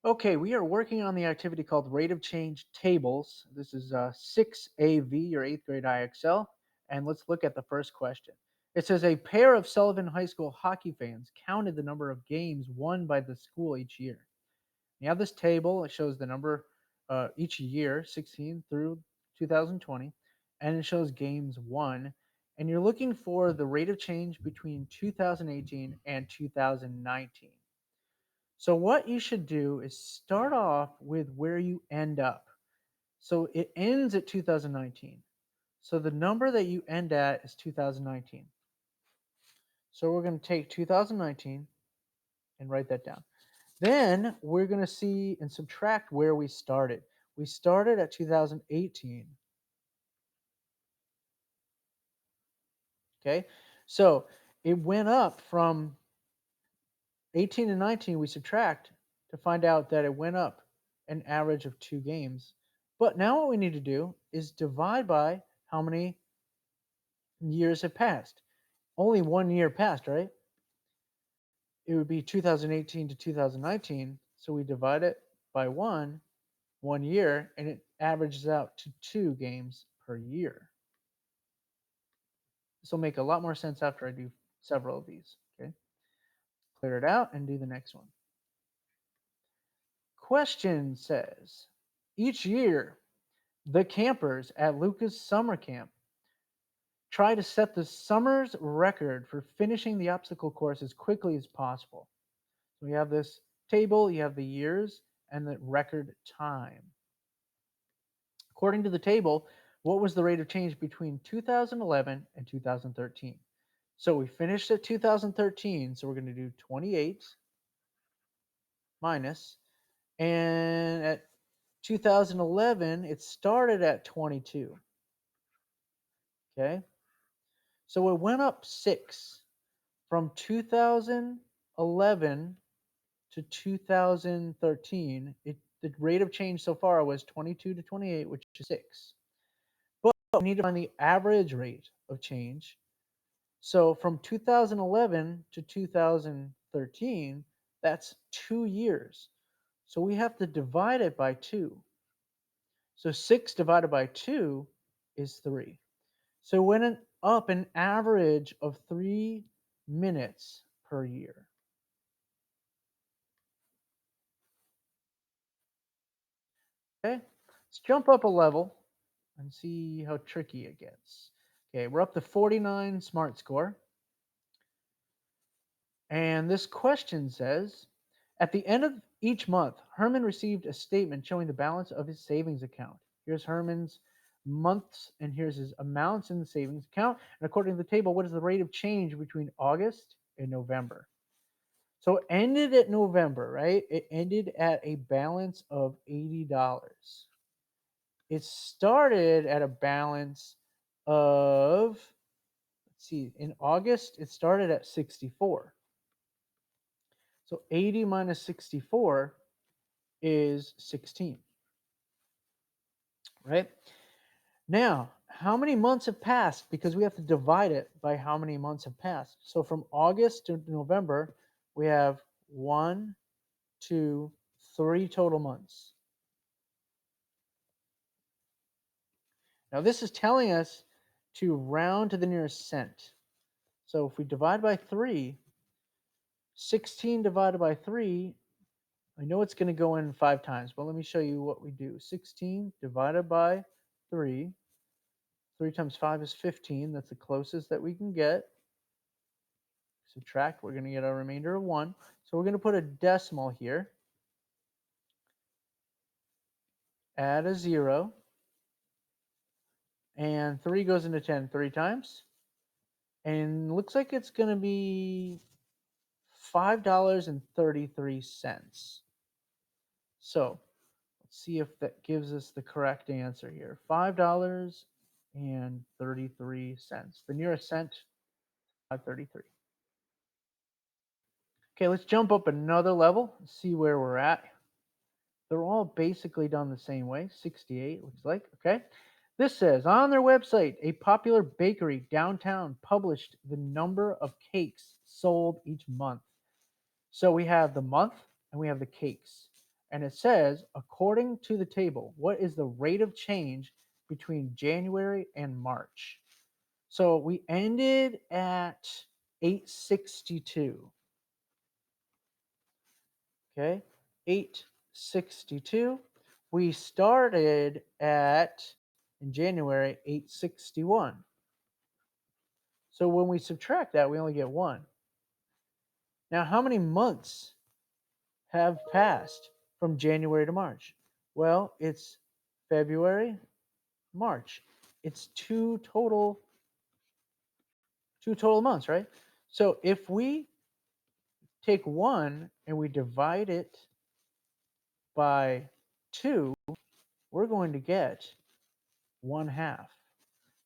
Okay, we are working on the activity called rate of change tables. This is 6AV, your eighth grade IXL. And let's look at the first question. It says a pair of Sullivan High School hockey fans counted the number of games won by the school each year. You have this table. It shows the number each year, 16 through 2020, and it shows games won. And you're looking for the rate of change between 2018 and 2019. So what you should do is start off with where you end up. So it ends at 2019. So the number that you end at is 2019. So we're going to take 2019 and write that down. Then we're going to see and subtract where we started. We started at 2018. Okay. So it went up from 18 to 19. We subtract to find out that it went up an average of 2 games. But now what we need to do is divide by how many years have passed. Only 1 year passed, right? It would be 2018 to 2019. So we divide it by 1 year, and it averages out to 2 games per year. This will make a lot more sense after I do several of these. Okay. Clear it out and do the next one. Question says each year, the campers at Lucas Summer Camp try to set the summer's record for finishing the obstacle course as quickly as possible. So we have this table, you have the years and the record time. According to the table, what was the rate of change between 2011 and 2013? So we finished at 2013, so we're going to do 28 minus, and at 2011, it started at 22. Okay, so it went up 6 from 2011 to 2013. The rate of change so far was 22 to 28, which is 6. But we need to find the average rate of change. So from 2011 to 2013, that's 2 years. So we have to divide it by 2. So 6 divided by 2 is 3. So it went up an average of 3 minutes per year. Okay, let's jump up a level and see how tricky it gets. Okay, we're up to 49 smart score. And this question says, at the end of each month, Herman received a statement showing the balance of his savings account. Here's Herman's months and here's his amounts in the savings account. And according to the table, what is the rate of change between August and November? So it ended at November, right? It ended at a balance of $80. It started at a balance of, let's see, in August, it started at 64. So 80 minus 64 is 16, right? Now, how many months have passed? Because we have to divide it by how many months have passed. So from August to November, we have 1, 2, 3 total months. Now, this is telling us to round to the nearest cent. So if we divide by 3, 16 divided by 3, I know it's going to go in 5 times, but let me show you what we do. 16 divided by 3. 3 times 5 is 15. That's the closest that we can get. Subtract, we're going to get a remainder of 1. So we're going to put a decimal here. Add a 0. And 3 goes into 10 3 times. And looks like it's going to be $5.33. So let's see if that gives us the correct answer here. $5.33. The nearest cent, 5.33. Okay, let's jump up another level and see where we're at. They're all basically done the same way. 68 looks like. Okay. This says on their website, a popular bakery downtown published the number of cakes sold each month. So we have the month and we have the cakes. And it says, according to the table, what is the rate of change between January and March? So we ended at 862. Okay, 862. We started at in January 861. So when we subtract that, we only get 1. Now, how many months have passed from January to March? Well, it's February, March. It's two total months, right? So if we take 1 and we divide it by 2, we're going to get 1/2.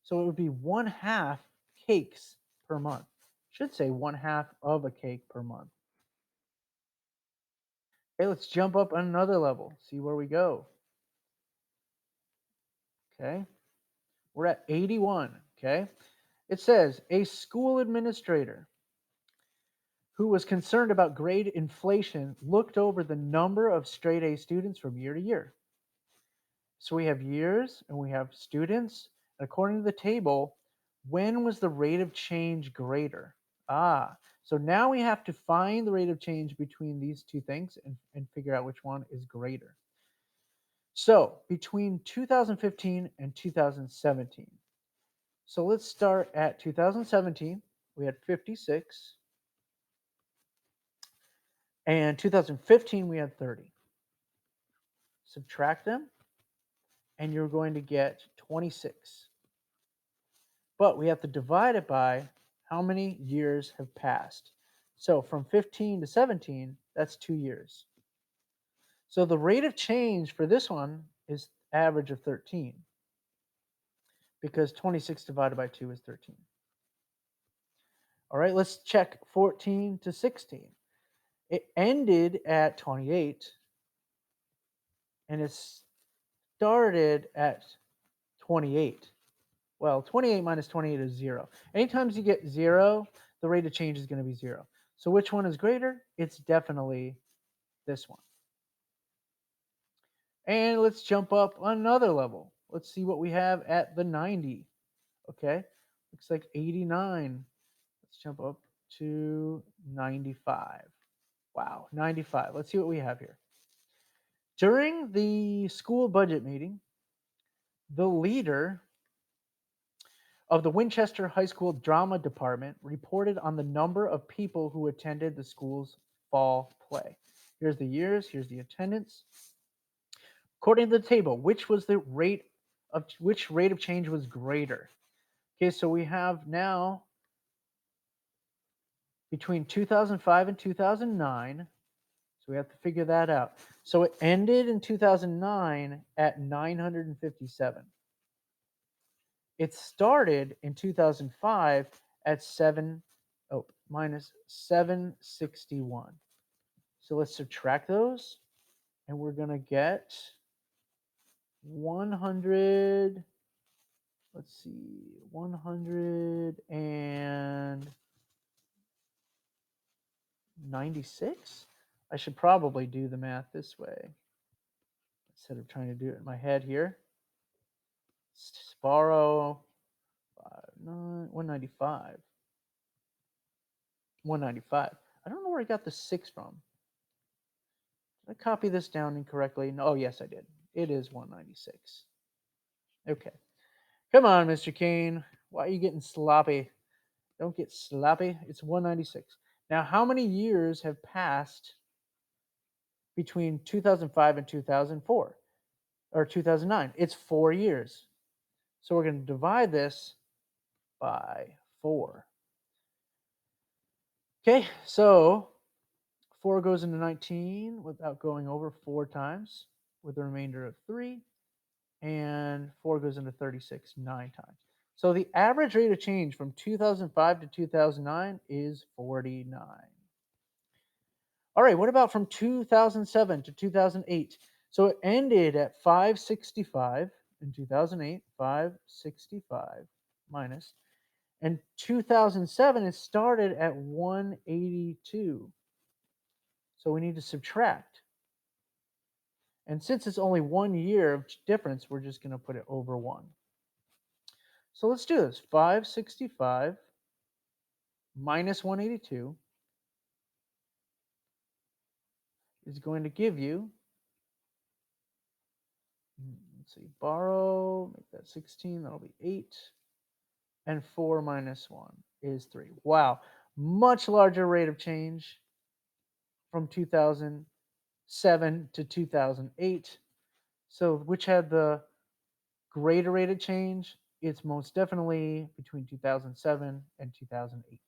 So it would be 1/2 cakes per month. Should say 1/2 of a cake per month. Okay, let's jump up another level, see where we go. Okay, we're at 81. Okay, it says a school administrator who was concerned about grade inflation looked over the number of straight A students from year to year. So we have years and we have students. According to the table, when was the rate of change greater? So now we have to find the rate of change between these two things and figure out which one is greater. So between 2015 and 2017. So let's start at 2017. We had 56. And 2015, we had 30. Subtract them, and you're going to get 26. But we have to divide it by how many years have passed. So from 15 to 17, that's 2 years. So the rate of change for this one is average of 13 because 26 divided by 2 is 13. All right, let's check 14 to 16. It ended at 28 and it started at 28. Well, 28 minus 28 is 0. Anytime you get 0, the rate of change is going to be 0. So which one is greater? It's definitely this one. And let's jump up another level. Let's see what we have at the 90. Okay, looks like 89. Let's jump up to 95. Wow, 95. Let's see what we have here. During the school budget meeting, the leader of the Winchester High School Drama Department reported on the number of people who attended the school's fall play. Here's the years, here's the attendance. According to the table, which rate of change was greater? Okay, so we have now between 2005 and 2009. So we have to figure that out. So it ended in 2009 at 957. It started in 2005 at minus 761. So let's subtract those, and we're going to get 100. Let's see, 196. I should probably do the math this way instead of trying to do it in my head here. Let's borrow 195. 195. I don't know where I got the 6 from. Did I copy this down incorrectly? No, oh, yes, I did. It is 196. Okay. Come on, Mr. Kane. Why are you getting sloppy? Don't get sloppy. It's 196. Now, how many years have passed between 2005 and 2004 or 2009? It's 4 years. So we're going to divide this by 4. Okay, so 4 goes into 19 without going over 4 times with a remainder of 3. And 4 goes into 36 9 times. So the average rate of change from 2005 to 2009 is 49. All right, what about from 2007 to 2008? So it ended at 565 in 2008, 565 minus. And 2007, it started at 182. So we need to subtract. And since it's only 1 year of difference, we're just going to put it over 1. So let's do this. 565 minus 182 is going to give you, let's see, borrow, make that 16, that'll be 8. And 4 minus 1 is 3. Wow, much larger rate of change from 2007 to 2008. So which had the greater rate of change? It's most definitely between 2007 and 2008.